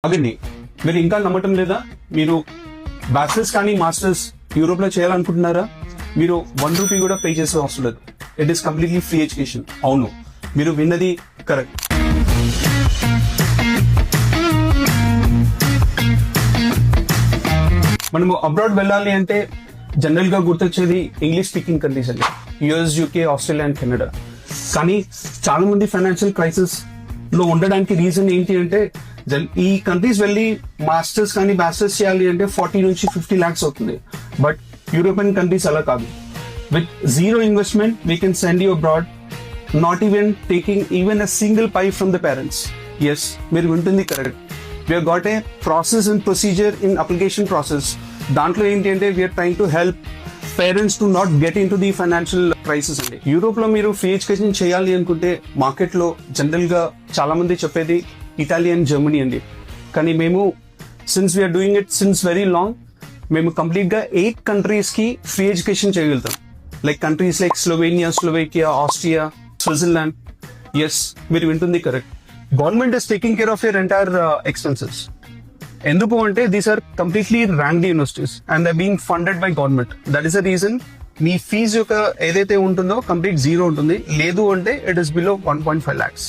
ఆగండి, మీరు ఇంకా నమ్మటం లేదా? మీరు బ్యాచిలర్స్ కానీ మాస్టర్స్ యూరోప్ లో చేయాలనుకుంటున్నారా? మీరు ₹1 కూడా పే చేసే అవసరం లేదు. It is completely free education. అవును, మీరు విన్నది కరెక్ట్. మనము అబ్రాడ్ వెళ్ళాలి అంటే జనరల్ గా గుర్తొచ్చేది ఇంగ్లీష్ స్పీకింగ్ కంట్రీస్ అండి, US, UK, Australia and Canada. కానీ చాలా మంది ఫైనాన్షియల్ క్రైసిస్ లో ఉండడానికి రీజన్ ఏంటి అంటే, ఈ కంట్రీస్ వెళ్ళి మాస్టర్స్ కానీ బ్యాచిలర్స్ చేయాలి అంటే 40 నుంచి 50 lakhs అవుతుంది. బట్ యూరోపియన్ కంట్రీస్ అలా కాదు. With zero investment we can send you abroad, not even taking even a single pie from the parents. Yes, మీరు వింటుంది correct. We are got a process and procedure in application process. దాంట్లో ఏంటి అంటే we are trying to help parents to not get in to the financial crisis అండి. Europe లో మీరు free education చేయాలి అనుకుంటే మార్కెట్ లో జనరల్ గా చాలా మంది చెప్పేది ఇటాలీ అండ్ జర్మనీ అండి. కానీ మేము since we are doing it since very long, మేము కంప్లీట్ గా 8 countries కి ఫ్రీ ఎడ్యుకేషన్ చేయగలుగుతాం. Like countries like Slovenia, Slovakia, Austria, Switzerland. Yes, మీరు వింటుంది correct. Government is taking care of your entire expenses. ఎందుకు అంటే these are completely ranked universities and they being funded by government. That is the reason మీ fee యొక్క ఏదైతే ఉంటుందో complete zero ఉంటుంది. లేదు అంటే ఇట్ ఇస్ బిలో 1.5 lakhs.